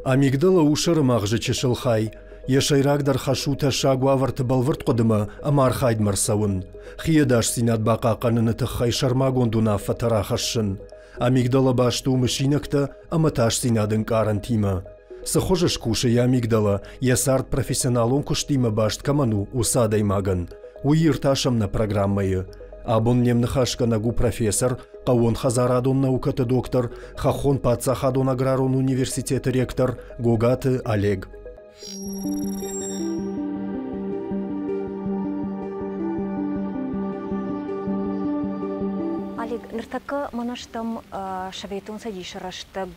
Амигдала ушырым ағжы чешілхай. Ешайрагдар хашута шагуаварты балвырт қодыма амархайд марсауын. Хиедаш синат бақа қаныны тұхай шармагондуна фатара хашын. Амигдала башту мышинакта аматаш синадын карантима. Сахожеш куша я амигдала, ясарт профессионалон куштима башт каману усадай маган. Уирташам на программайы. Абон немнахашка нагу профессор, қауон хазарадон наукаты доктор, хахон пацахадон аграрон университеті ректор, Гогаты Олег. Олег, ныртакы манаштам шаветон садишараштаг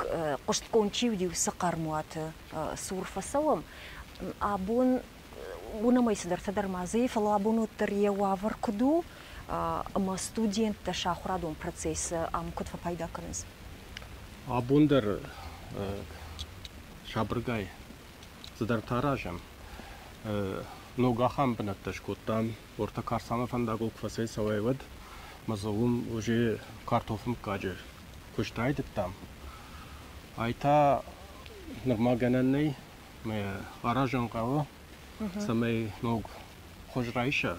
қошткончив диусы қармуаты сурфасалым. Абон бунамайсыдар тадармазы, фалабон уттар евавар куду, ама студентта шахурадон процессы кутфа пайда кырыз. Абондар шабыргай зыдар таражам. Ногахам бінатташ коттам, орта карсамы фандагол квасай савайвад, мазовым уже картофым кажы куштайды там. Айта нырмагананнай, аражан қавы, самай ног хожрайша.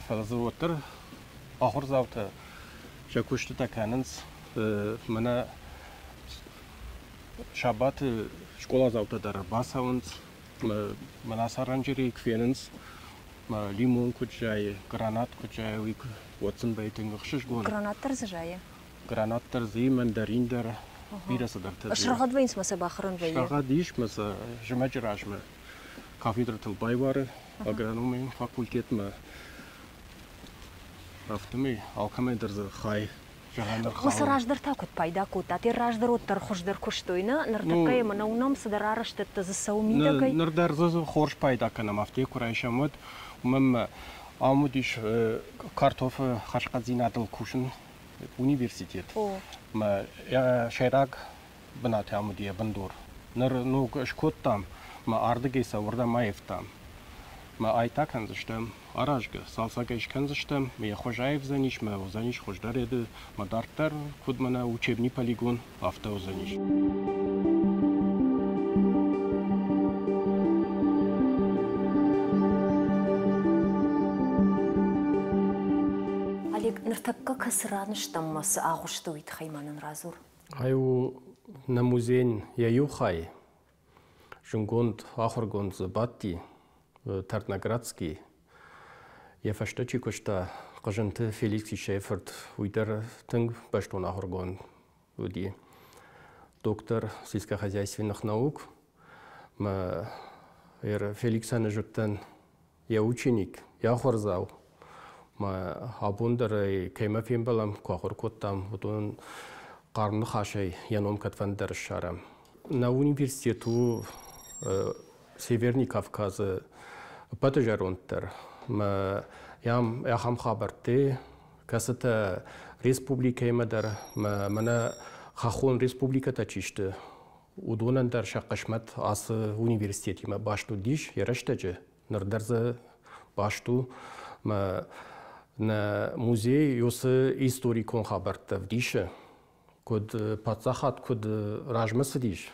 Фазыр отыр, ахыр завты жакушты таканынс, мына шабаты школа завтыдар басауынс, мына саранжири квенынс, лимон куджай, гранат куджай, уйк отсын бәйтін ғықшыш гон. Гранаттар зажайы? Гранаттар зей, мандариндар, бирасыдар тазы. Шырғад вайынс маса бақырын вайы? Шырғад дейш маса жыма жырашмы. Кафедра тылбай бары, агрономия факультетмі. Рафтымы, алкамайдырзы хай. Мысы раждар такут пайда кут, ати раждар оттар хождар куштойны, ныртакай манаунам сыдар арыштытты зысаумидагай? Нырдар зызы хорш пайда канам афте курайшамыд. Умым амудиш картофы хашқадзинадыл кушын университет. Шайрак бынаты амудия бындор. Ныр нуг шкоттам, арды гейса орда маевтам. Айта канзыштым, аражгы, салсага иш канзыштым, хожаев заниш, озаниш хождар еді, дарттар, куд мана учебный полигон, авто озаниш. Олег, ныртакка касыраныштам масы ағышты үйт хайманын разур? Айу на музейн яю хай, жунгонд ахыргонд забатти, Тарноградский. Я фаштачи кошта кажанты Феликс Шеферд уйдер тынг баштон ахыргон уди. Доктор сельскохозяйственных наук. Феликса нажуттан я ученик, я хорзау. Абундер кайма фембалам кахор коттам, утон карны хашай яном катвандер шарам. На университету Северный Кавказы Патажаронтер. Яхам хабарте, касата республика имадар, мана хахон республика тачишты. Удонандар шаққашмат асы университет има башту диш, яраштаджы. Нырдарзы башту на музей yoсы историкон хабарты в дише. Код пацахат, код ражмасы диш.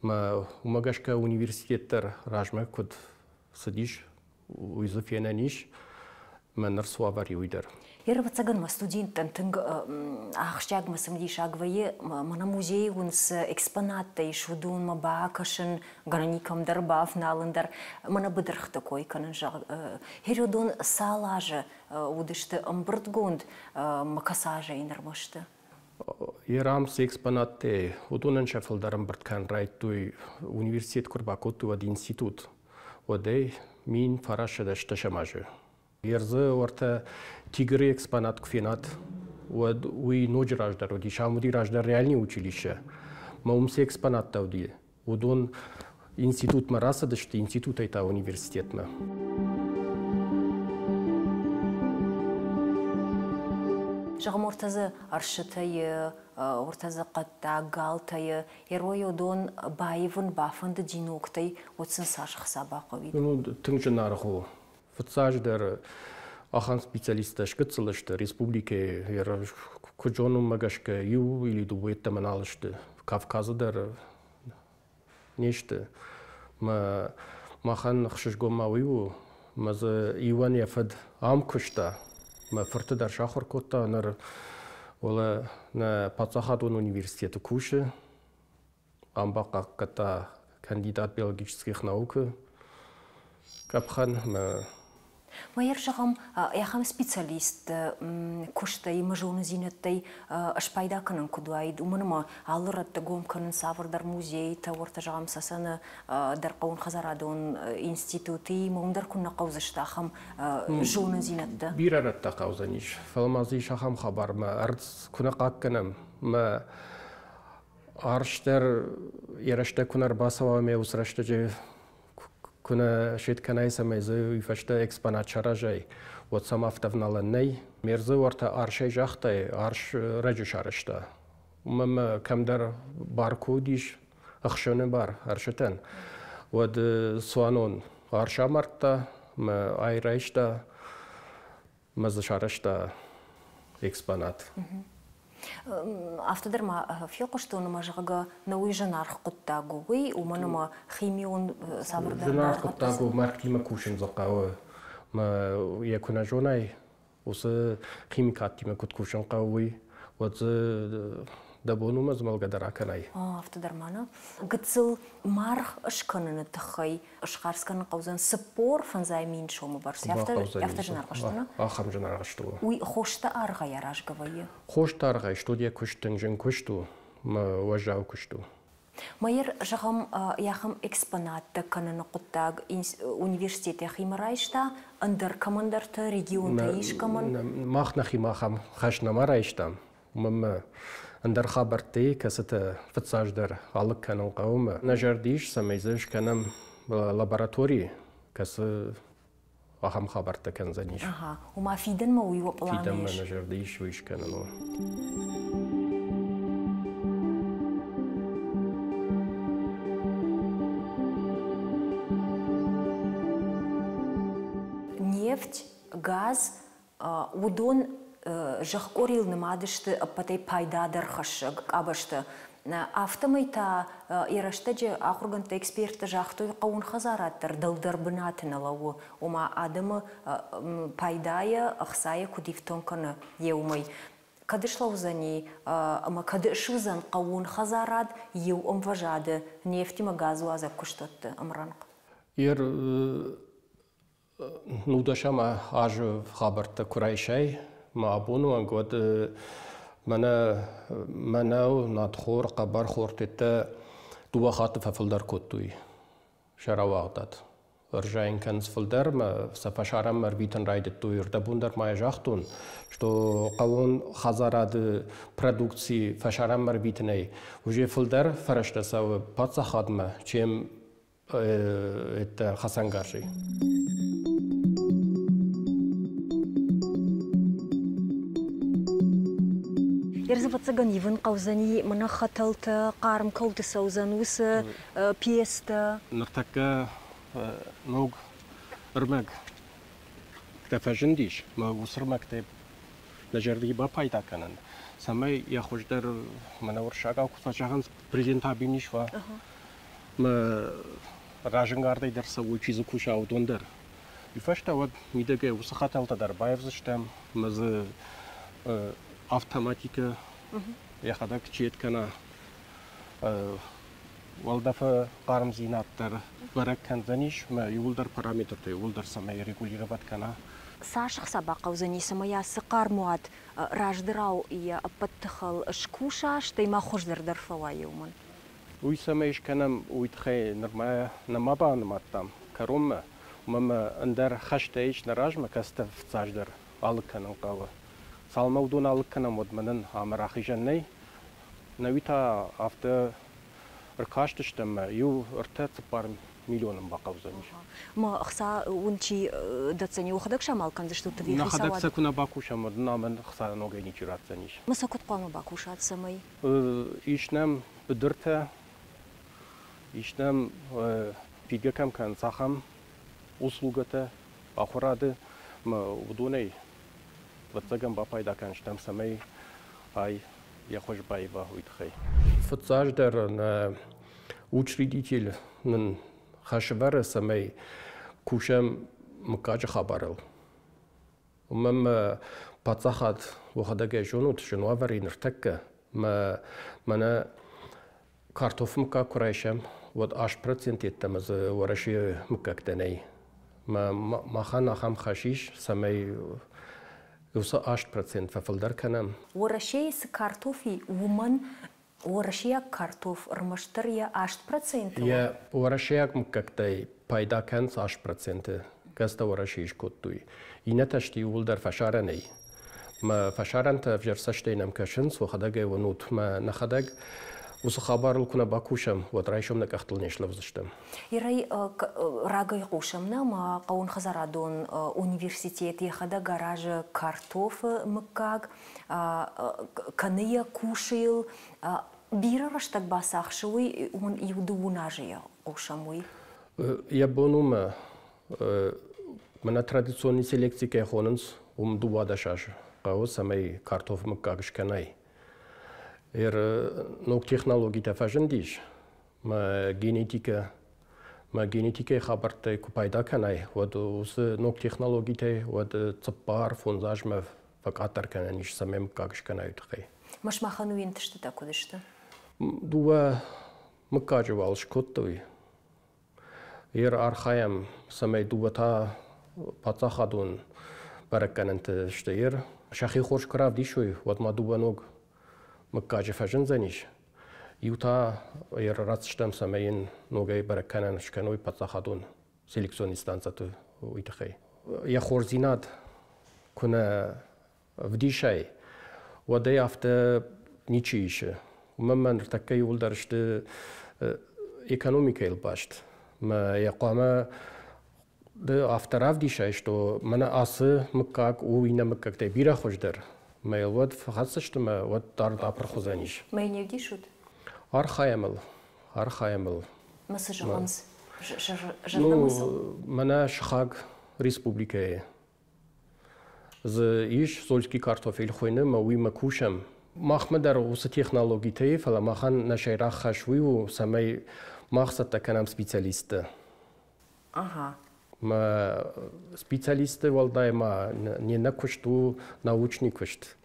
Умагашка университеттер ражмы код сидиш, уйзы фенаниш, манар суавари уйдар. Ервацаган ма студенттан тынг ахшаг масым диш агвае мана музей унс экспонатта ишудун ма баакашын граникам дарбав налындар мана быдырх такой канын жаг херодон салажы удышты амбыртгонд макасажа инармышты. Ерамс экспонатте удунан шафылдарым бырткан райттуй университет курбакотту вад институт. Одей мин фарашада шташамажы. Ерзы орта тигры экспонат кфенат. Уй ночь раждар, уди шамуди раждар реальный училище. Маумсе экспонат тауди. Удон институт мараса дышты, институт айта университетна. Жағым ортазы аршытайы, ортазы қатта, галтайы, еройодон байывын бафынды диноқтай отсын сашық сабақы вейді. Тың жынарығы. Фыцаждар ахан специалисташ кыцылышты, республике, күджоным магашка ю или дуэттаман алышты. Кавказыдар نشته ما خان خشش گماویو مز ایوان یفد عام کشته ما فرت در شاخر کتا نر ولا نا پاتساخاتون университета куше عم بقى كتا кандидат биологических наук капхан ما يرشخم يخم سبيциалист كشتي مجون زينتي اشبايدا كنن كدوايد ومنما علرت تقوم كنن سافر در موزي تور تجام سسنه در قون خزرادون انستيتوتي مندر كنا قوزش تاخم جون زينت بيرت قوزنيش فالمازي شخم خبر ما ارض كنا قاكنم ما арштер ярашта кунар басава ме усрашта же куна шет канайса мезы уйфашта экспонат чаражай вот сам автовналанней мерзы орта аршай жахтай арш раджу шарашта умам камдар барку диш ахшоне бар аршатан вот суанон арша марта ма айрайшта мазы шарашта экспонат автодерма фиоко что на мажага на уйжанар қуттагуи уманама химион сабырдар жанар қуттагу маркима кушин зақауы ма якуна жонай осы химикат тима кут кушин қауи вот дабону мазмалгадар аканай автодермана гыцыл марх ышканын тахай ышқарскан қаузан спор фанзаймин шома барс яфта жанар қаштана ахам жанар қашту уй хошта арга яраш гавайы хошта арга студия куштын жин кушту ма важау кушту майер жахам яхам экспонатты кананы қуттаг университете химарайшта андыр командарты регионта ишкаман махна химахам хашна марайштам мама андер خبرتي كسته فتساجدر علق كانوا قوم نجرديش سميزش كانم لابراتوري كس أهم خبرته كان زنيش وما فيدن ما ويو بلانيش فيدن ما نجرديش ويش كانوا нефть газ удон жах орил намадышты апатай пайдадар хашык абашты автомайта ирашты ахурганта эксперты жахтой қауын хазараттыр дылдар бынатын алауы ома адымы пайдая ахсая кудифтон каны еумай кадышлаузани ама кадышузан қауын хазарад еу омважады нефтима газу азак куштотты амранқ ир нудашама ажу хабарта курайшай ما أبونو أنقود مناو نادخور قبر خورتتا دوا خاطف فلدر كوتوي شراوغدات رجعين كانز فلدر ما سفشارم مربيتن رايدت توير دبوندر ما يجاختون что قوون خزاراد продукции فشارم مربيتني وجي فلدر فرشتا سو باتسا خادمة چيم это خسنگارشي Ерзаватсаган ивен қаузани мына хаталты қарым кауты саузан усы пьеста. Ныртакка ног ырмак ктафажын дейш, ма усырмак деп нажарды ба пайда канан. Самай я хождар мана уршага кусачаган презентабиниш ва. Ма ражынгардай дерса учизу куша аудондар. Ифашта вот мидеге усы хаталтадар байвзыштам мазы автоматика яхада кичеткана валдафа қарым зинаттар бараккан заниш ма юлдар параметрты юлдар самай регулировать кана сашх сабака узани самаясы қармуат раждырау и апаттахал шкуша штай ма хождар дарфавайуман уй самайш канам уйтхай нормая намабан маттам карумма мама андар хаштайш наражма кастав цаждар алыкканын қавы Салмаудун алыккана модманын амарахи жаннай. Навита авто ркаштыштам ю ртец пар миллионам бақаузаниш. Ма хса унчи дацани ухадак шамал канзы что ты вихи савад. Нахадак сакуна бакуша модна мен хса нога ничуратсаниш. Ма сакут қама бакушат самай. Ишнам бдырта ишнам пигакам кан сахам услугата ахурады ма удунай واتساقم باپایدا کنشتم سمی های یه خوش بایی با هوید خی. فتزاج در учредитель хашвара самай кушам мкач хабарал. Умам пацахат вахадага жонут жонварин ртакка мана картоф мка курайшам вот 8% еттамаз вараши мкактанай. Махана хам хашиш самай уса 8% фафалдар канам. Вараши с картофи вуман варашия картоф рмаштария 8%. Я варашиак мкактай пайда канс 8%. Гasta варашиш коттуй. Инаташти улдар фашаранай. ما فشارنت في جرسشتينم كشنس وخداجي ونوت ما نخداج وسخبار لكنا باكوشم وترايشم نكختلنيش لفظشتم. يراي راجي قوشمنا ما قون خزرادون университети خدا гараж картоф مكاج كنية كوشيل بيرا رشتك باسخشوي ون يودوناجيا قوشموي. يبونوما من تراديционной селекции كهوننس دوادشاش. Самый картоф мкагш канай. Ног технологии тафажендиш. Ма генетика хабартай купайда канай. Вот ус ног технологии те вот цапар фонзаж ма факатар кананиш самый мкагш канай тхай. Маш махану интшта такудышта. Дуа мкажу алшкоттуй. Архаям самый дуата пацахадун бараканант штеер. شخي خوش كراف دي شوي وات ما دوبا نوغ مكاجة فاجن زنيش يوتا يراتشتم سمين نوغي بركانن شكنوي باتاخادون سيلكسيونيستانزاتو ويتخي يا خورزينات كنا ودي شاي ودي افتا نيتشيش ومما نرتكي ولدرشت экономика илбашт ما يقام ده افتراف دي شاي что منا асы مكاك وينا مكاك ده بيرا خوشدر ما يلود فخصشت ما ود دار دابر خوزانيش ما ينودي شود архаямл مسجونس منا شخاق республика ز иш сольский картофель хойны ма уй макушам махмадар усы технологии те фала махан нашайрах хашву самай махсата канам специалисты ага ма специалисты валдай ма не накушту научник вышт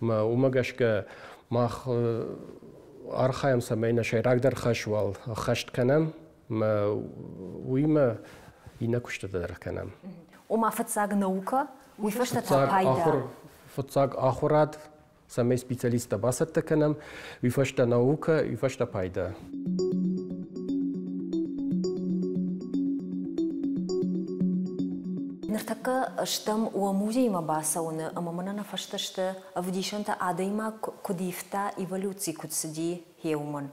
ма умагашка мах архаям самай нашайрак дар хашвал хашт канам ма уйма и накушта дар канам ума фацаг наука уй фашта пайда фацаг ахурат самай специалиста басатта канам уй фашта наука уй фашта пайда нартака штам у музей ма басауна амамана на фашта шта вдишанта адайма кодифта эволюции кутсди хеуман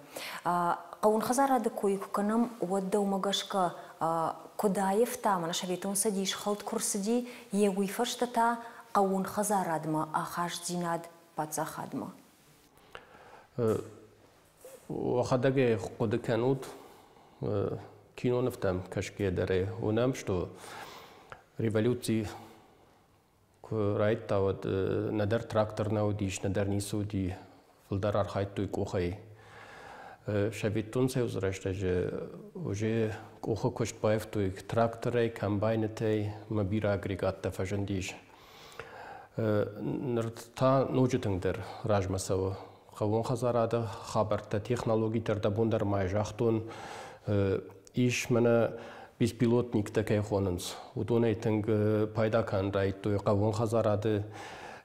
قون خزارة دكوي كنام ودا ومجاشكا كدايف تا من شبيتون سديش خلط كرسدي يوي فرشتتا قون خزارة دما آخاش زيناد باتزا خادما. وخداجي قد كانوت كينو نفتم كشكي داري ونام شتو ريفولوتي كرايت تاود ندر تراكتور ناوديش ندر نيسودي فلدر أرخايتو يكوخي. شبیتون سه وزرشته جه وجه کوه کشت باید توی تراکتوری کمباینتی مبیر اگریگات تفاجندیش نرتا نوجتن در راجمسو خوان خزاراده خبرت تکنولوژی تر دبوندر مایجاختون ایش منه بیس پیلوتنیک تکی خوننس و دونه تنگ پیدا کن رای توی خوان خزاراده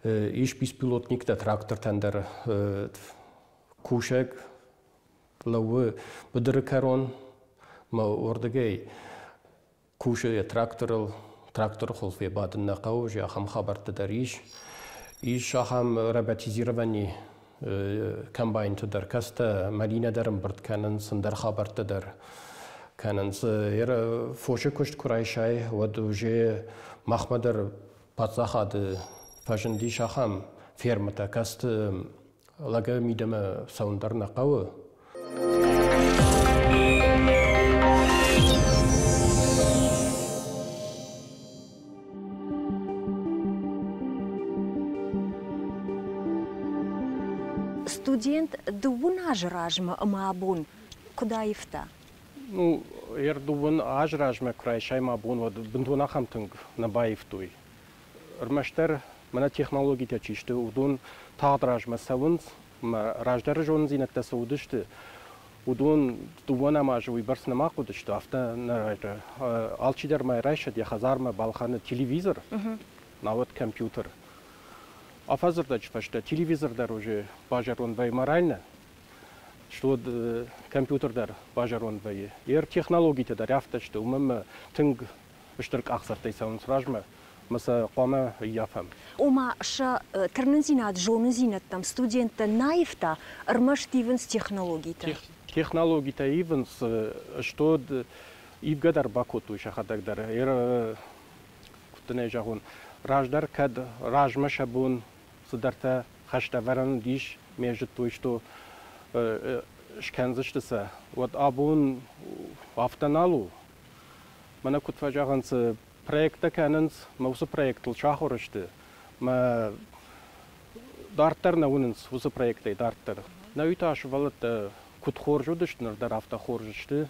ایش بیس پیلوتنیک تا تراکتور تندر کوشک لو بدر كارون ما وردجي كوشة تراكتور خل في بعض النقاو جا خم خبر تدريش إيش خم رباتيزيرفاني كمباين تدر كاستا مدينة درم برد كانن سندر خبر تدر كانن ير فوشة كشت كرايشاي ودوجي مخمدر باتزاخد فاجندي شخم فيرمتا كاست لقى ميدما سوندر نقاو студент двунаж ражма маабун кудаевта. Ну, ердуван ажражма крайшайма бун вот бунтуна хамтынг набаевтуй. Рмаштер мана технология чишты удун тағдражма савынс, раждары жон зинетта саудышты. Удун дувана мажуй барсна мақудышты. Афта нарайра алчидар май райшад я хазарма балханы телевизор, на вот компьютер. А фазерда чпашта телевизордар уже бажарон вай морально. Что компьютердар бажарон вай. Ер технология дар афташты. Умам тынг штырк ахсартай савынс ражма. Маса қома яфам. Ома ша тернзинат жонзинат там студентта наивта армаш тивенс технологита. Технологита ивенс что ивгадар бакоту шахадагдар. Ер кутне жагун раждар кад ражма шабун сдарта хашта варан диш между то что шканзыштыса. Вот абун автоналу мана кутважаганс проекта каненс маусы проектл шахорышты. Ма дарттар на уненс усы проекты дарттар. На үташ валат кут хоржудышты, дар авто хоржышты.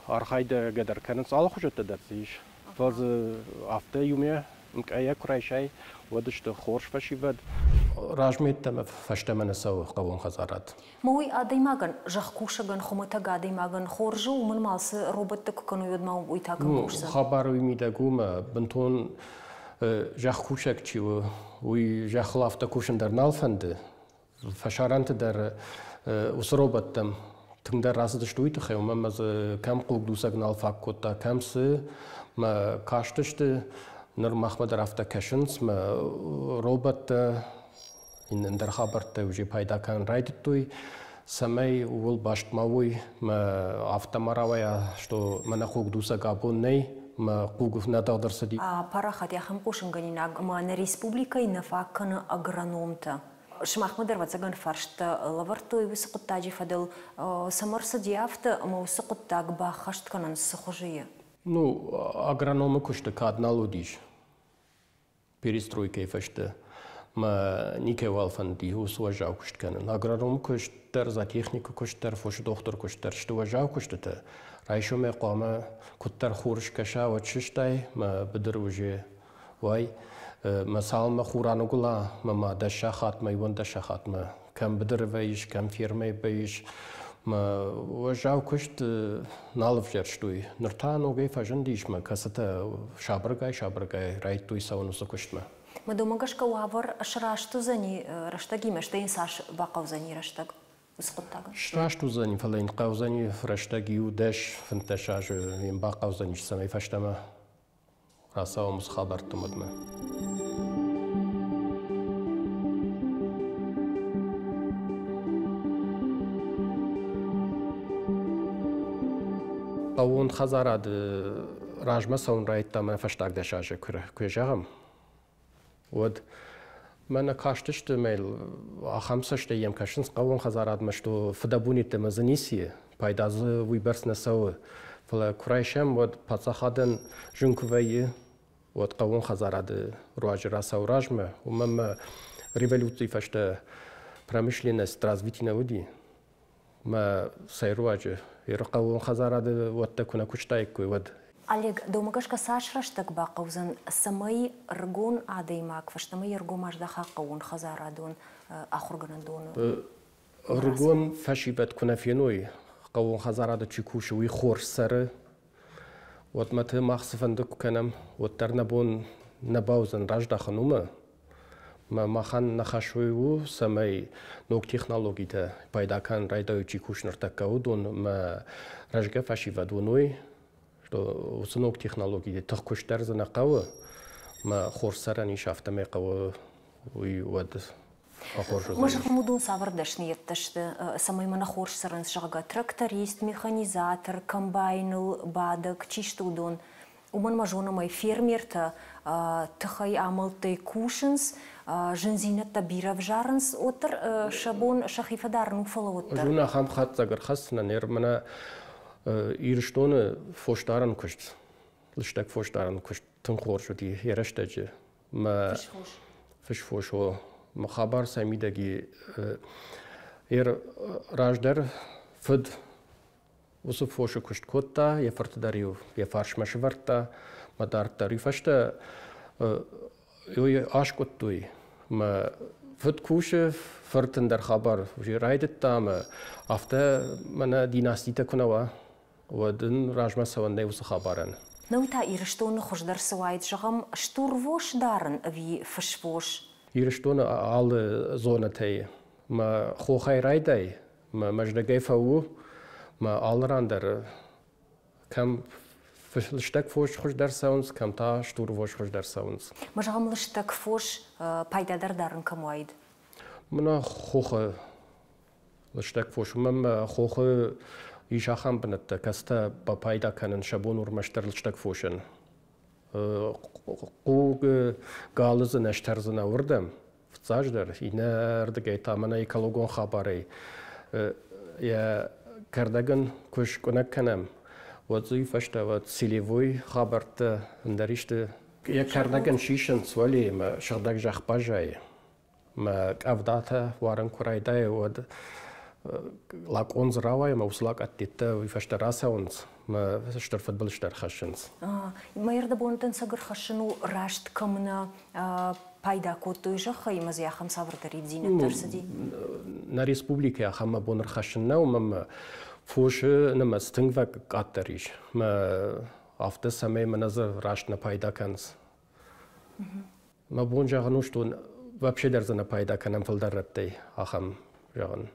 Архайда гадар каненс алы хужатты дарсиш. Фаз авто юме мкая курайшай вадышты хорж фашивад. Ражметтам фаштамана сау қавон хазарат. Мой адаймаган жахкушаган хоматага адаймаган хоржу умын малсы роботты кукану юдмау уйтакан кушса. Хабару имидагума бентон жахкушак чиво уй жахлафта кушандар налфанды. Фашаранты дар ус роботтам тыңдар разыдышты уйтахай умамаз кам кугдусаг налфак котта камсы ма каштышты ныр махмадар авто кашынс ма роботта индар хабарта уже пайда кан райдитуй самай ул баштмауй ма автомаравая что мана кугдуса габонней ма кугув нададырсади парахат яхам кушанганинаг ма на республика и на факкана агрономта шмахмадар вацаган фаршта лавартой высокотаджи фадел самарса диафта ма высокотаг бахаштканан сахожия. Ну агрономы кушты кадналудиш перестройка фашта ма нике валфан ди усважау куштканан агроном куштар за технику куштар фош доктор куштар что важау куштата райшо ме қама куттар хорш каша вачштай ма бдр уже вай ма салма хуранугула ма даша хатма иван даша хатма кам бдр вайш кам фирме байш ма важау кушт налов жерштуй нуртану гей фажандиш ма касата шабргай райтуй саунуса куштма. Ма домагашка уавар шрашту зани раштагиме штейн саш бақав зани раштаг усқуттага. Шрашту зани фалайн қавзани раштагиу даш фанташажу им бақав зани самай фаштама расаумус хабартумадма. Қавон хазарады ражма саун райттама фаштаг дашажу күжағам. Вот мана каштышты мейл ахамсашты ем кашынс қавон хазарадма что фадабуните мазанисие пайдазы выберсна сау фала курайшам вот пацахадан жунквайи вот қавон хазарады руажра сауражма умама революции фашта промышленность развития уди ма сайруажы ир қавон хазарады вот такуна кучтайку вот Олег, домагашка сашраштаг бақаузан самай ргон адаймак, фаштамай ргомаш дахақаун хазарадун ахурганадун. Ргон фашибат кунафиной, қаун хазарады чикуши уй хорш сары. Вот маты махсыфанды куканам, вот тарнабон набаузан раждаханума. Махан нахашуйу самай ног технологита пайдакан райдаю чикушнар такаудун ма ражга фашивадуной. Что уснок технологии тахкуштар за накава, ма хорсарани шафтаме кава уй вад ахоржу. Может мудун савардаш ниетташты самай мана хорсаран шага тракторист, механизатор, комбайнл, бадак, чиштудун. Уман мажона май фермерта тахай амалтай кушенс, жензинатта бирав жаренс отер шабон шахифадарну фалоттер. Жуна хам хат загар хасна нермана Ирштоны фоштаран кушт, лиштак фоштаран кушт, тунхоршу ди яраштаджи, ма фишфошо, ма хабар самидаги ир раждар фуд Осы фошу күшт котта, ефарты дарю, ефаршмашы варта, мадарта рифашта, аш коттуй. Ма фыт куши фыртындар хабар, уже райдытта, ма афта мана династита кунава, вадын ражма савандай осы хабаран. Наута ирыштоны хождар сывайд жағам штурвош дарын ви фышвош. Ирыштоны алы зона тей, ма хохай райдай, ма маждагай фау, ма алырандар кам лыштак фош хождар саунс, кам та штурвош хождар саунс. Ма жағам лыштак фош пайдадар дарын камуайд? Мана хохы лыштак фош, мам хохы ишахам бінітті, каста пайда канын шабон урмаштар лыштак фошын. Қуғы галызын әштарзына урдым, вцаждар, инәрді гайта, мана экологон хабары. Я кардагын көш көнек канам, вот зуйфашта, вот селевой хабарты, ндаришты. Я кардагын шишын свали, ма шағдаг жақпа жай. Ма авдата варың курайдай, вот лак он зравай, ма услак аттетті, уйфашта раса онс, ма штар футболштар хашынс. Ма ерді бонтын сагыр хашыну рашт камына пайда коттуй жақай, мазы яхам савырдар едзинет тарсыди? На республике яхама боныр хашынна, ма фошы нама стыңвак аттариш. Ма афты самай маназы рашт на пайда канс. Ма бон жағыну, что вообще дарзана пайда канам фылдарраттай ахам жағын.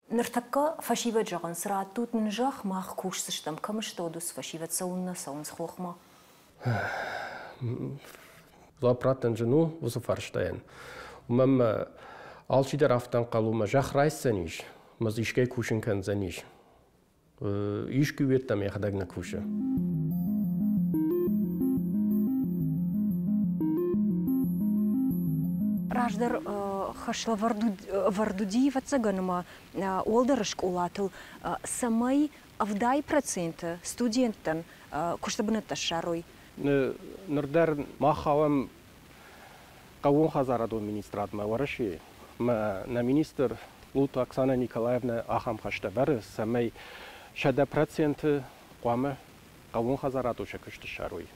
Ныртакка фашивет жағын сыратутын жақ мақ кушсыштам. Камыштодус фашивет сауынна сауынс хоқма? Запраттан жыну осы фарштайын. Умам алшидар афтан қалума жақ райсан иш. Маз ишкай кушын канзан иш. Иш күветтам яқадагна кушы. Раждар хашла вардудиева цаганыма олдарышк улатыл самай авдай проценты студенттан куштабынытта шаруй. Нырдар махавам қауын хазарад администратма вараши. На министр Лута Оксана Николаевна ахам хаштабары самай 60% қуамы қауын хазарад уша күшті шаруй.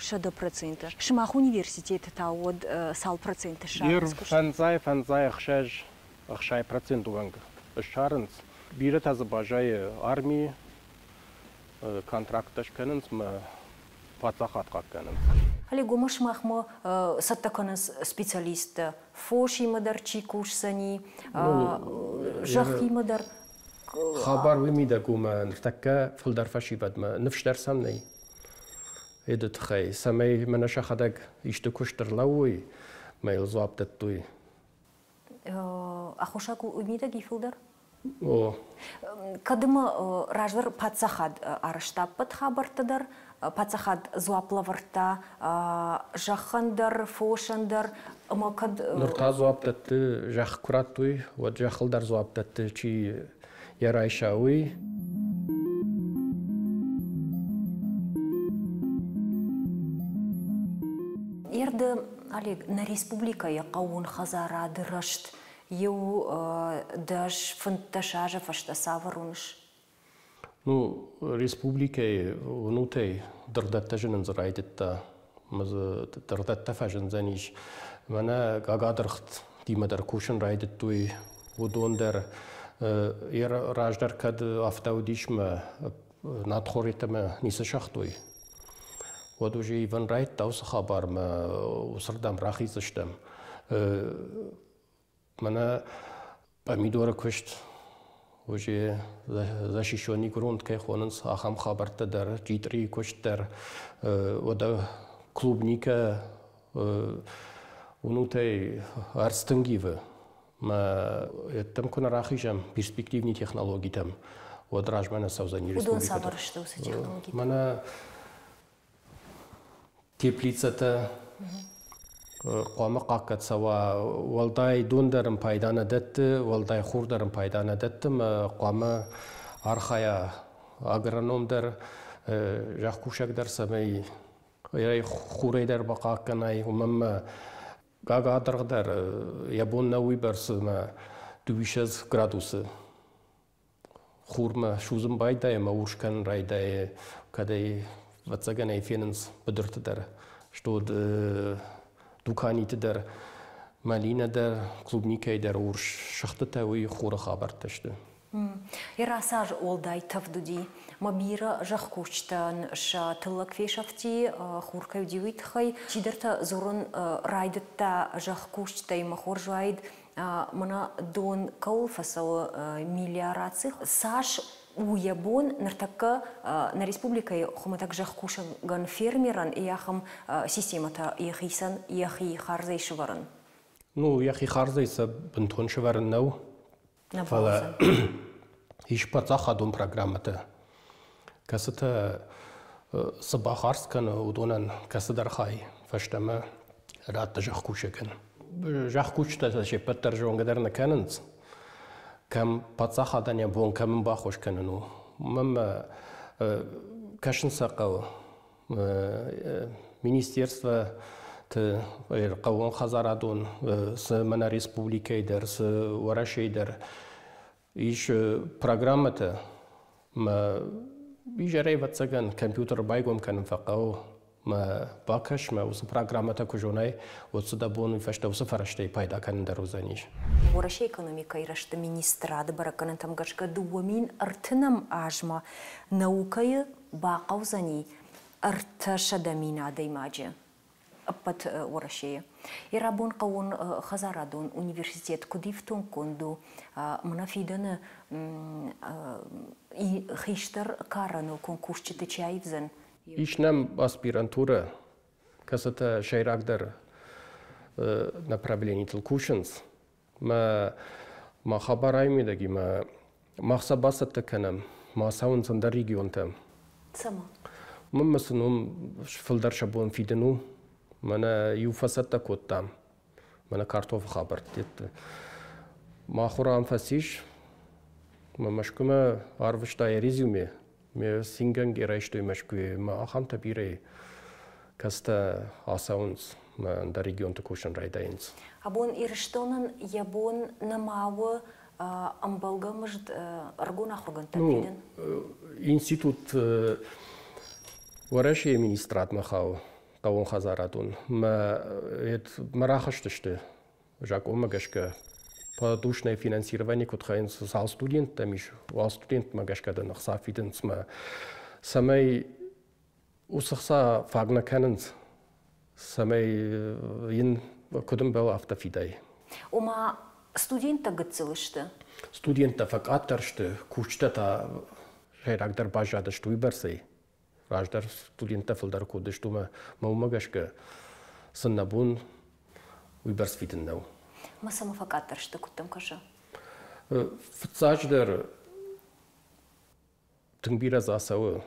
60%. Шымақ университеті тауыд сал проценті шарынс. Ер фанзай ақшай процент уанг шарынс. Бирі тазы бажай армии контрактташ кәнінс, ма пацахат қақ кәнінс. Али гомаш махма саттаканыз специалист фош имадар чикуш сани, жақ имадар. Хабар вимида гума нфтакка фулдар фаши бадма нфштар самнай. Эдет хай, самай манаша хадаг ишты куштар лауи, майл зуаптат туй. Ахушаку умида гифилдар? О. Кадыма раждар пацахад арыштаппат хабартадар, пацахад зуаплаварта, жахандар, фошандар, амакад... Нурта зуаптатты жах курат туй, вот жахылдар зуаптатты чи ярайшауи. Ерді, Олег, на республика яқауын хазара дырашт, еу даш фынташажа фашта саваруныш? Ну, республика внутай дырдатта жынын зырайдытта, мызы дырдатта фажын заниш. Мана гагадырхт димадар кушын райдыттуй, удондар, ер раждар кад автаудишма надхоритама ниса шахтуй. Вот уже Иван Райт таусы хабарма, усырдам рахизыштам. Мана помидоры көшт, уже защищенный грунт кайхонынс, ахам хабартадар, житри көшттар, ода клубника, унутай арстынгивы. Там кона рахижам, перспективный технологий там, вот ражмана саузани республика. Удон сабарышты осы технологий? Мана теплицата қуамы қаққатсава, олдай дондарым пайданы дәтті, олдай хурдарым пайданы дәтті, қуамы архая агрономдар, жақ кушагдар самай, хурайдар бақаққанай, умамма гагадырғдар, ябонна уйбарсы 200 градусы. خورما شوزم بايدا ما ورشكن رايدا كداي واتساقن اي فيننس بدرت در شتود دوكاني تدر مالينا در كلوبنيكي در ورش شختتا وي خورا خابر تشته يراساج والداي تفدودي مبيرا جخكوشتان شا تلك فيشفتي خوركا يديويت خي شدرتا زورن رايدتا جخكوشتاي مخور جوايد منا دون كول فسو ملياراتسي ساش уябон нартакка на республикой хоматак жахкуша ган фермеран яхам системата яхисан яхи харзей шваран. Ну яхи харзейса бентон шваран нау. Фала ишпаца дом программата. Касата сабахарскан удонан касадархай фаштама рат жахкушакен. Жахкушта шепаттар жонгадерна кананс. كم بتصحى دنيا بون كم باخوش كننو مم كاشن ساقو министерство ت قوان خزارادون س منا республика در س ورشي در إيش программата ما بيجري بتسجن كمبيوتر بايقوم كان فقاو ما باكش ما وس программата كوجوناي وتصدبون فشتا وسفرشتي بايدا كان دروزانيش ورشي экономика ирашты министрады бараканын тамгашка дуамин артынам ажма наукайы бақаузани арташадамина даймаджи аппат ورشي ирабон қауын хазарадон университет кудифтон конду мнафиданы и хиштар карану конкурсчиты чайвзен Ищнам аспирантура, касата шайрагдар направлений толкушенс, ма хабарайми даги ма махсабасатта канам, ма саунсанда регионта. Сама. Мамасунум филдар шабон фидену, мана юфасатта коттам, мана картоф хабар дет. Ма хурам фасиш, ма машкума арвыштай резюме. Mir singen gerecht immer schwer, ma auch am Tabire, kasta außeruns, ma in der Region der Kuschen Reidains. Abon irstonen jabon namawe am Balgamst Argona Horgantapiden. Institut Warashi Ministrat machau, Kawon Hazaratun, ma et marachasteste, Jacques Omagashka. Подушное финансирование, которое за студентами, у студентов магашка да нахса фиденс ма самой усахса фагна каненс самой ин кодом был автофидай. Ума студента гцелышты. Студента факатаршты кучта та регдар бажада что выборсей. Рождар студента филдар коды что ма магашка саннабун выборс фиденнау. Ма самофакатор что кутам кажа? Фцаждер тнгбира засау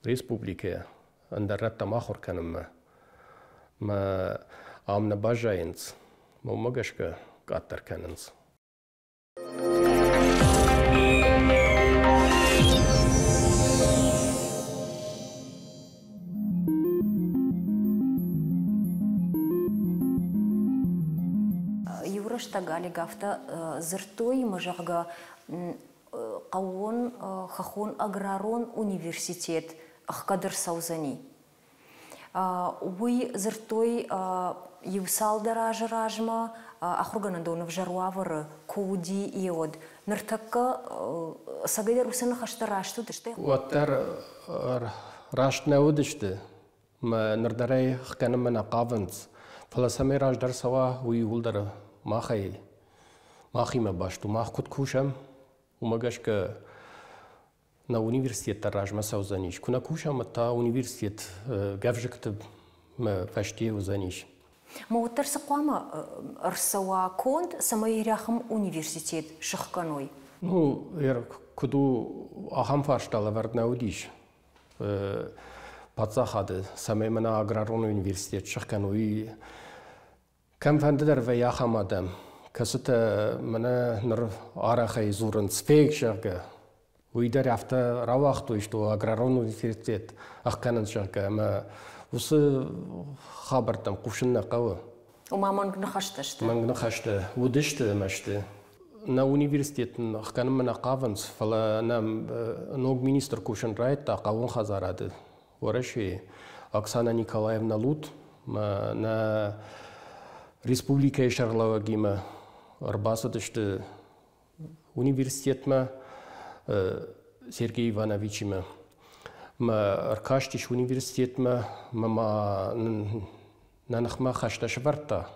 республике андарата махор канам ма амна бажаинц ма магашка каттар кананс. Штагали гафта зертой мажарга қауын хахон аграрон университет ахкадыр саузани. Уй зертой евсалда ражма ахурганадонов жаруавары коуди иод. Нартакка сагайдар усана хашта рашту тиште. Уаттар раштна удиште. Ма нардарай хканам на қаванц. Фаласами раждар сава уй улдара. Махай, махима башту, мах кут кушам, умагашка на университет таражма саузаниш. Куна кушам та университет гавжикта фаште узаниш. Маутар сақвама арсава конт самайряхам университет шахканой. Ну, куду ахам фаштала вардна удиш. Пацахады самаймана аграрон университет шахканой. كم فندر ويا خمادم كسته منا نر عراقي زورن سفيك شرقة ويدار يفتا رواق تويشتو أجرارون وفيرتيت أخكان شرقة ما وص خبرتم قوشنا قوة وما من نخشتشت من نخشت ودشت مشت на университетін қанымына қавынс, фала ног министр кушен райта қавын хазарады. Ораши Оксана Николаевна Лут на республика Шарлава гима арбасадышты университетма Сергей Ивановичима. Аркаштиш университетма нанахма хашта шварта.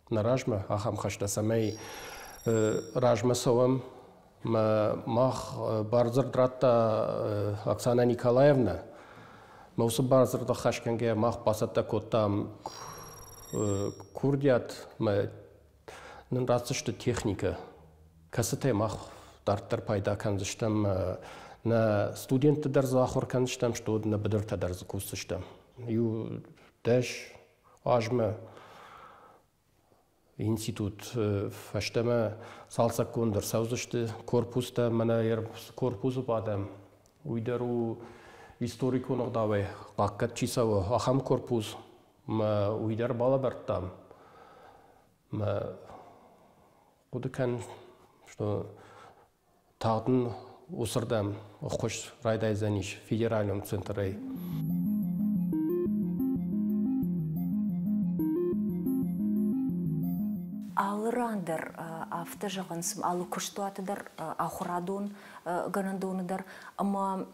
Наражма ахам хашта самей ражма совам мах барзардратта Оксана Николаевна. Маусы барзарда хашканге мах пасатта коттам курдият нанрацышты техника. Касытай мах дарттар пайда канзыштам на студенты дарза ахор канзыштам, что на бедерта дарза кусыштам. Ю дэш ажма институт фаштама салса кондыр саузышты корпуста мана ер корпусу падам. Уйдару историку ногдавай қаққат чисавы ахам корпус уйдар бала бартам. Кудыкан что тағдын усырдам қош райдай заниш федеральным центрай. Алырандыр авты жағынсым, алы күштуатыдыр, ахурадон ганандоныдыр, ама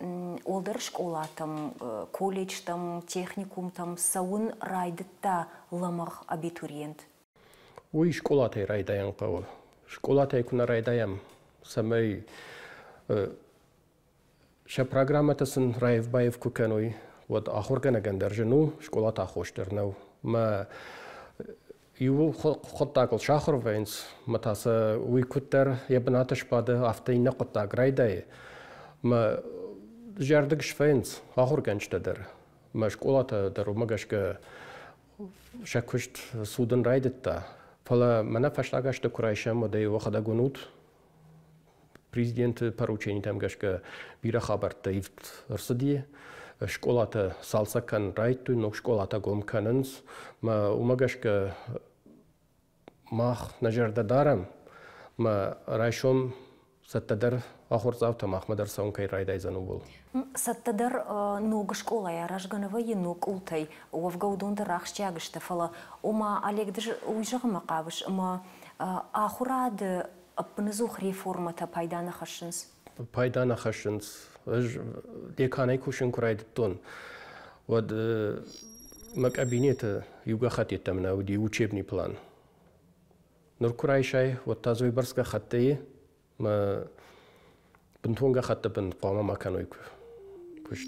олдар школатым, колледжтым, техникумтым, сауын райдытта ламақ абитуриент. Ой, школатай райдаян қауы. Школатай күна райдаям. Самай ша программатасын райвбаев күкән вот ахургана гандержину школата хоштырнау. Ю хоттакл шахыр вайнс, матаса уйкуттар ябынатыш бады автайна хоттак райдай. Жардыгш вайнс ахурганчтадыр. Школата дар умагашка шакушт судын райдытта. Фала мана фаштагашты курайшам одай вахада гунут. Президент поручений там гашка бира хабарта ифт рсади. Школата салсакан райту, но школата гомканынс. Умагашка мах нажарда дарам. Райшом саттадар ахурзавта махмадар саункай райдайзану был. Саттадар ног школа я ражганова и ног ултай. Овгаудонда рахщагышта фала. Ома алегдж уйжагма кавыш. Ома ахурады апнызух реформата пайдана хашынс. Пайдана хашынс. Деканай кушин курайдыттон. Вот на кабинете юга хатитам на уди учебный план. Нур курайшай вот тазой барска хатты ма бентонга хатты бен пама маканой кушт.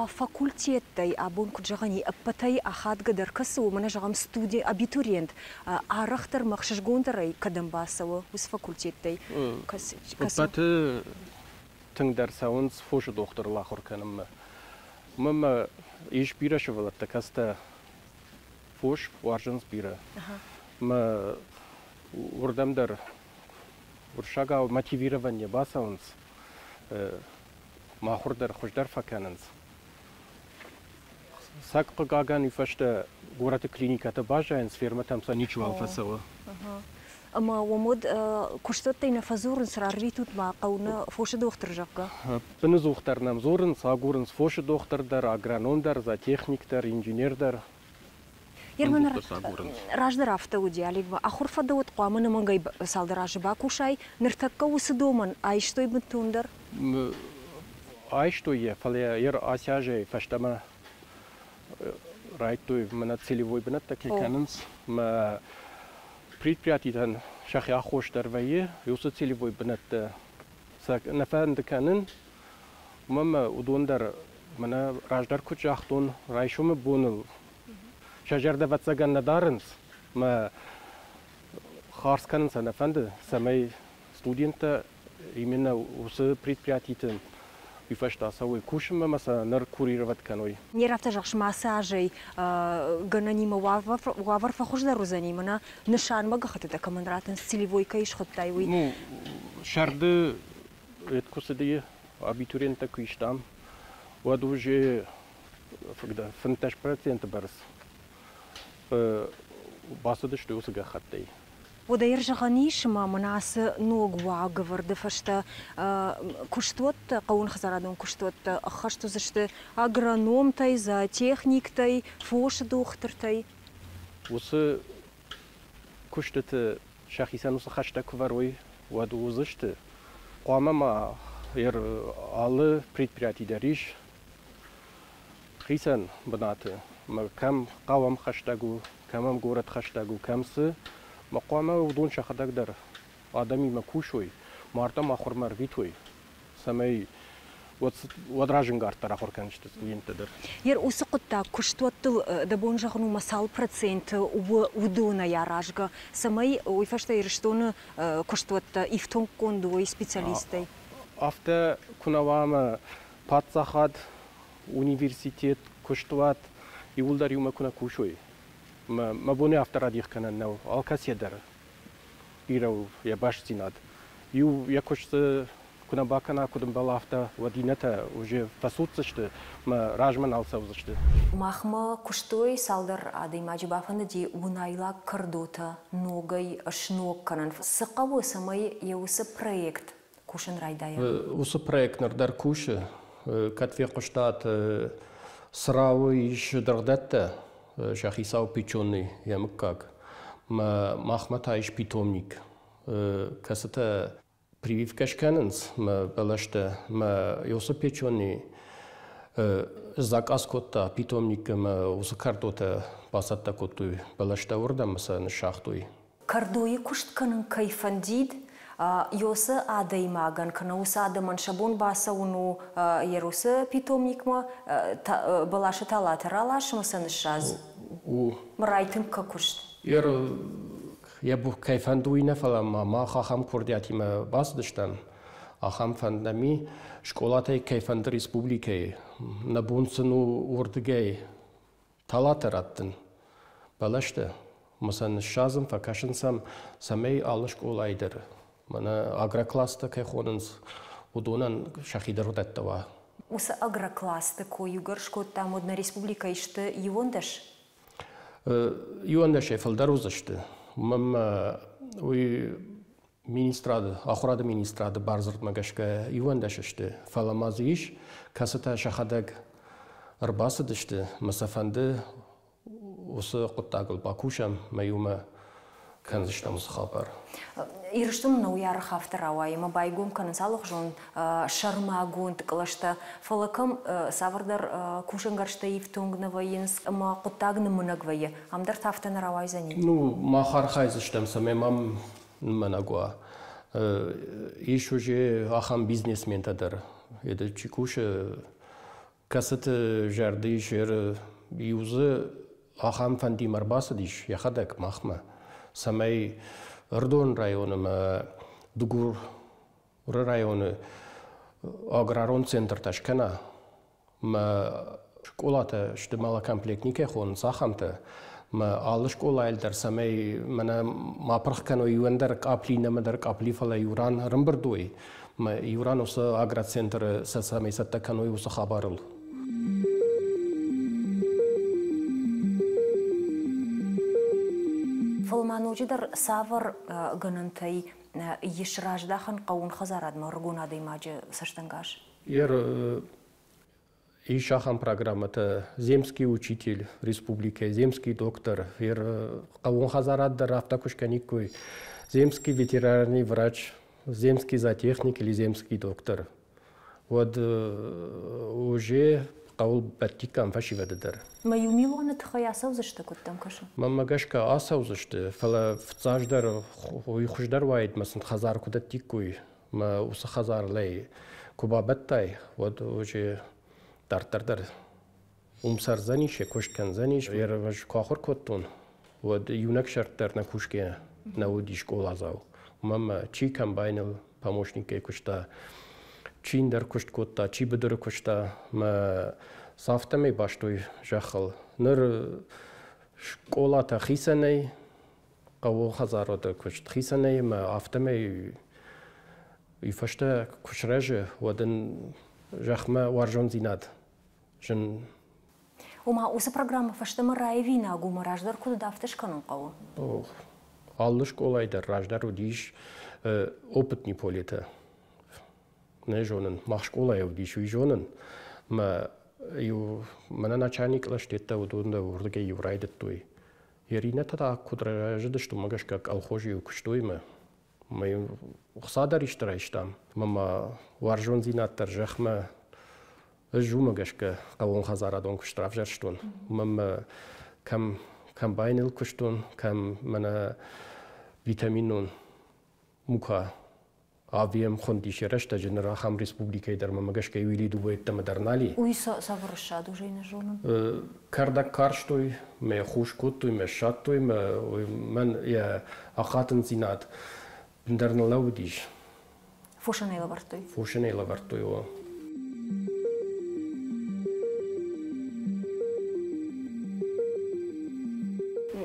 Факультеттай абон куджагани апатай ахат гадар касу мана жагам студия абитуриент арахтар махшишгондарай кадамбасаво уз факультеттай апаты тыңдар сауынс фошы доктор лахорканым мама иш бираше валатта каста фош варжанс бира ма урдамдар уршага мотивирование басаунс махурдар хождар факананс Сакпа гаган и фашта гората клиниката бажаен сферма там са ничего алфасава. Ама омод куштаттай на фазурн срарритут ма кауна фоша доктор жакка. Пны зухтар нам зорн сагурн фоша доктордар, агрономдар, за техниктар, инженердар. Ерманар раждар автауди алигва ахурфада от қамына мангай салдаражы бакушай ныртакка усы доман айштой бентундар. Айштой фале ер асяжей фаштама райтой мана целевой бинат таки кананс ма предприятиятан шахи ахоштар вае юсы целевой бинат сак нафанд канан мама удондар мана раждар кучахтон райшуме бонул шажарда ватсаган надарынс ма харсканын нафанды самай студента именно усы предприятиятан Бифашта сауи кушма маса нар курировать каной. Не рафта жахш массажей гананима вавар фахуждару занимана нишан магахата та командратен целевой каиш хоттайwi. Ну шарды эткусыды абитуриента куиштам. Вот уже когда 50% барс. басыдышты осы гахаттай. Ода ержағанишыма мұнасы ногуа гывырды фашта күштуатты, қауын хазарадың күштуатты, қаштузышты агрономтай, зоотехниктай, фошы доқтыртай. Осы күштіті шахисан осы қашта күварой вады узышты. Қуамама алы предприятидариш хисан бынаты. Кам қавам хаштагу, камам город хаштагу, камсы мақуама удон шахадагдар адами макушой, марта махурмар витой. Самай вадражин гартара хорканчты студенттедер. Осы құтта күштуаттыл дабон жағыну масал процент удона яражға. Самай ойфашта еріштоны күштуатта ифтон кондуой специалистай. Авто кунавама патсахад университет күштуат и улдар юма куна кушой. Мабуне авторадих канан нау алкаседер ирау я баш синад. Я кушты куна бакана кудым балафта вадинета уже фасуцышты ма ражман алсаузышты. Махма куштой салдар ады маджибафаны ди унайла кырдота ногай шнок канан. Сықавы самай еусы проект кушын райдая. Усы проектнардар кушы катве куштат сравы иш дырдатта шахисау печеный ямык как. Махмата иш питомник. Касата прививка шканенс, балашта, юсы печеный заказ кота питомник усы картота басатта котуй балашта урдамаса на шахтуй. Кардуи куштканын кайфандид, юсы адаймаган, кана усы адаман шабон баса уну ерусы питомникма балаша талатыралашмаса на шаз. Мрайтын какушт. Я бу кайфандуйна фала ма хахам курдиатима басдыштан. Ахам фандами школатай кайфанды республикай. На бунсыну урдыгай талатыраттын. Балашты. Масан шазым факашынсам самей алы школайдыр. Мана агрокласты кайхонынс удонан шахидар удаттава. Усы агрокласты коюгар шкоттам одна республика ишты юондаш? Юондаш ефалдар узышты. Мама министрады, ахурады министрады барзырт магашка юандашышты. Фаламазыш, касыта шахадаг арбасыдышты. Масафанды осы құттағыл бакушам маюма канзыштамыз хабар. Ирыштым на уяры хафтарауай, ма байгум канансалық жон шармагун тықылашта. Фалакам савардар кушангаршта ифтунгнавайынс, ма құттағны мұнагвайы. Амдар тафтанарауай за ним? Ну, ма хархайзыштам самемам мұнагуа. Иш уже ахам бизнесментадыр. Еді чикушы касыты жарды жер юзы ахам фандимар басыдыш, яхадак махма. Самай Рдон районы, Дугур районы, аграрон центр ташкана, школата штымала комплектнике хон сахамты, алы школа элдер самай мана мапрахкано юандар капли намадар капли фала юран рымбырдуй, юран осы агроцентр самай саттакано осы хабарыл. Фалмануджидар савар ганантай ешраждахан қауын хазарадма ргунады имаджи саштангаш? Ишахан программата земский учитель республики, земский доктор, қауын хазараддар автокушканикой, земский ветеринарный врач, земский зоотехник или земский доктор. Вот уже қауыл бәттикан фашивадыдар. Маю милуаны тхай асаузышты көттім кашу? Мамагашка асаузышты. Фала фцаждар, уйхуждар вайдмасын хазар кудаттик куй. Ма усы хазарлай кубабаттай. Вот уже тартардар. Умсар занише, кошкан заниш. Ерваж кахур коттун. Вот юнак шарттар на кушке на уди школа зау. Мама чи комбайнил помощники кушта. Чиндар кушт котта, чи бедыр кушта. Ма сафтамей баштуй жахал. Ныр школата хисаней, қауыл хазарода кушт хисаней, ма автамей ифашта кушражы, вадын жахма варжон зинад. Жын وما وس программа фаштама райвина гума раждар куда дафтеш канун қаву? Аллыш колайдар раждар удиш опытный полета. Не жонын, махш колай удиш уй жонын. Мана начальник лаштетта удунда урдыге юрайдет той. Ирина тада кудра жады, что магаш как алхожи укштойма. Мы ухсадар иштам. Мама варжон зинаттар жахма жумагашка кавон хазарадон куштраф жарштон. Мама комбайнил куштон, мана витаминон мука авиам хондиш решта женера хам республикой дар мамагашка вили дубайт там дарнали. Уй савршад уже не жонын. Кардак карштой ме хушкотой ме шаттой мен я ахатын зинат дарналаудиш. Фушанела вартой. Фушанела вартой о.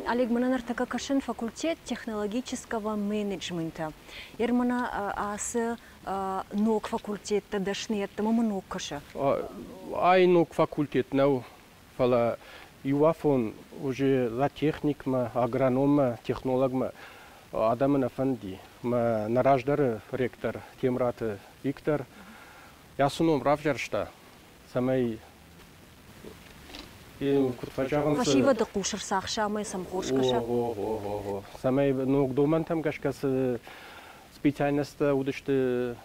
Олег, мы на Кашин факультет технологического менеджмента. Ирмана ас ног факультет тадашнет, мама ног каша. Ай ног факультет нау фала юафон уже за техник ма агроном технолог ма адамна фанди ма нараждар ректор Темрат Виктор. Я суном равжаршта самай Фашива да кушар сахша май самхошкаша. Самай ног доман там гашкас специальность удышты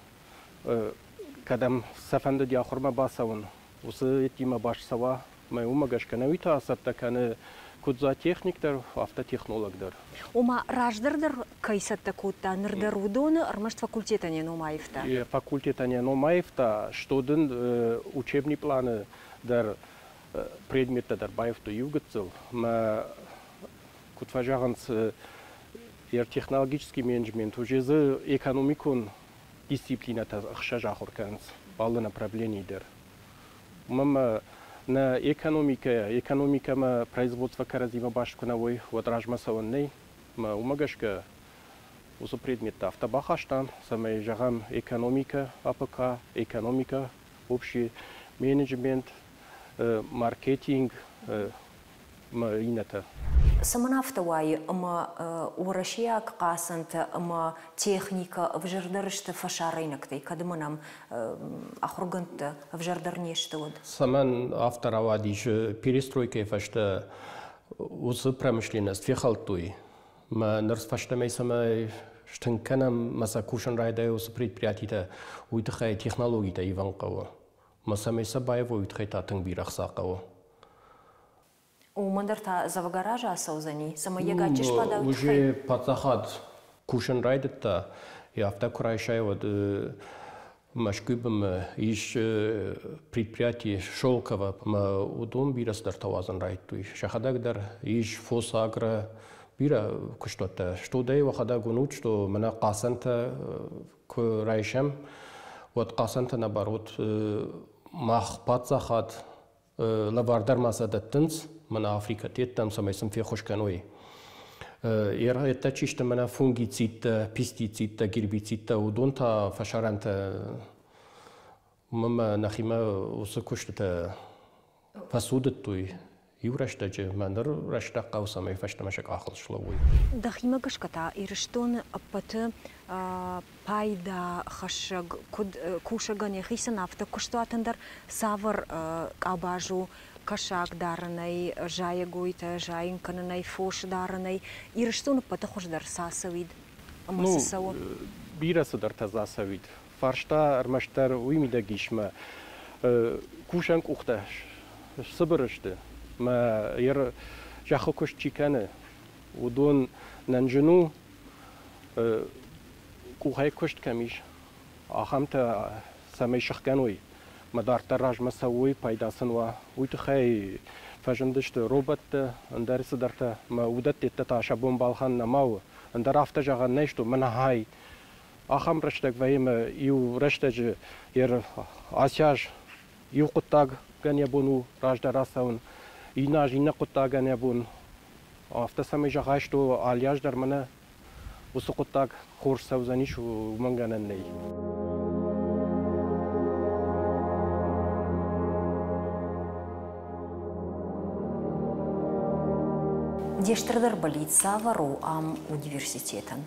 кадам сафанда диахорма басавун. Усы этима баш сава май умагашка навита асатта каны кудза техниктер автотехнологдар. Ума раждардар кайсатта кутта нырдарудоны армашт факультета не номаевта. Факультета не номаевта, что дын учебный планы дар предметта дарбаевту югатцел, ма кутважаганс технологический менеджмент уже за экономикун дисциплината ахшажахурканс баллы направлений дер. Мама на экономика ма производство каразима башку навой вот ражмасаванней, ма умагашка усу предметта автобахаштан, самай жагам экономика, АПК, экономика, общий менеджмент, маркетинг, ината. Саманавтавай, урашияк қасанты, техника вжардарышты фашарайнактай, кадыманам ахурганты вжардарнешті од? Саман авторава диш перестройка фашта усы промышленность фехалтуй. Нырс фаштамай самай штынканам маса кушан райдай усы предприятита уйтахай технологита иванқава. Масамай сабаева уйтахайта тың бирахсақава. Умандарта завгаража асаузани, сама ягачиш пада уже пацахад кушан райдетта и автокурайшаева машкубам иш предприятие Шолкова ма удом бирасдар тавазан райтуй. Шахадагдар иш фосагра бира куштота. Что дай вахадагунут, что мана қасанта курайшам, вот қасанта наоборот мах пацахад лавардар масадаттынс, мана Африка теттам самайсам фехошканой. Это чисто мана фунгицита, пестицита, гербицита, удонта, фашаранта, мама нахима усакуштата фасудатуй. Юраштаджи мандар раштаqa усамай фаштамашак ахлшловой. Дахима гашката ирштон апаты пайда хашаг кушагане хисан авто куштатандар савар абажу кашак даранай жаягуйта жаинканай фош даранай ирштон апаты хошдар сасавид амасасау бирасадар тазасавид фаршта армаштар уймида гишма кушанк ухта сыбырышты ما ير جاخو كش تشيكانه ودون ننجنو كوهاي كشت كميش آخامتا سامي شخكانوي مدار تراج مسوي بايداسنوا ويتخاي فجندشت روبوت اندرس درتا ما ودت تتا شابون بالخان نماو اندر افتا جاغان نيشتو من هاي آخام رشتك ويم يو رشتج ير آسياج يو قطاق كان يبونو راج دراسون Инаж ина куттага не бун. Афта сами жагай что алияж дар мана усу куттаг хорс савзаниш манганан ней. Дештырдар болит савару ам университетан.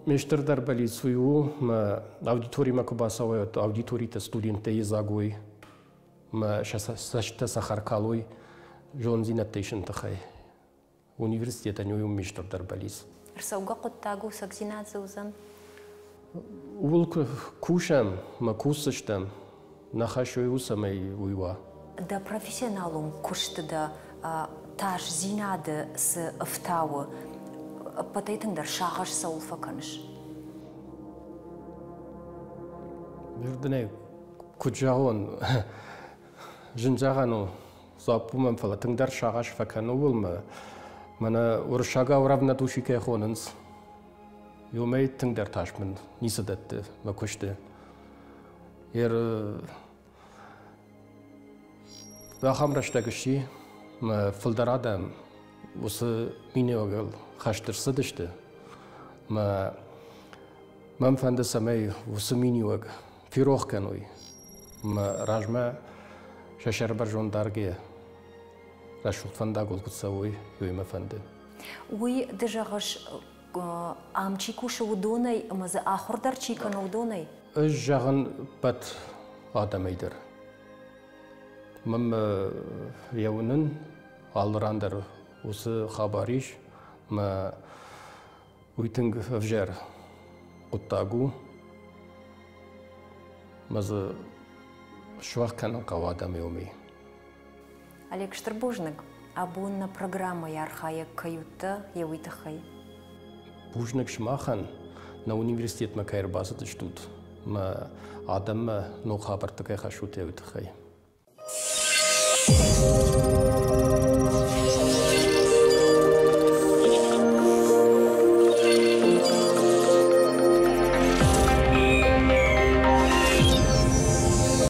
Мештырдар болит свою аудитории макубасовая аудитории-то студенты изагой сашта сахаркалой жонзинаттейшн тахай университета нюю мештырдар болит. Рсауга коттагу сакзинат узан. Ул кушам макусыштам нахашой усамай уйва. Да профессионалум куштыда таш зинады с автауы патайтыңдар шағаш саулфа каныш. Бердіне күджағын жынжағану запумам фала тыңдар шағаш факану болма. Мана уршага уравна душике хонынс. Юмей тыңдар ташмын нисадатты ма күшті. Бахамраштагыши фылдарадам осы мине огыл хаштырсыдышты. Мам фанды самай осы мине ог фирохканой. Ражма шашарбар жондарге рашултфанда голгутсавой юйма фанды. Уй дежагаш амчикушы удонай мазы ахурдар чикан удонай. Өз жағын бат адамайдыр. Мам яунын алырандар осы хабариш уйтынг вжер құттагу мазы шуаққанын қавадам еумей. Олег Штырбужник, абунна программа ярхая каюта явитахай. Бужник шмахан на университет ма кайр базы штут. Ма адам ма но хабар такай хашут явитахай.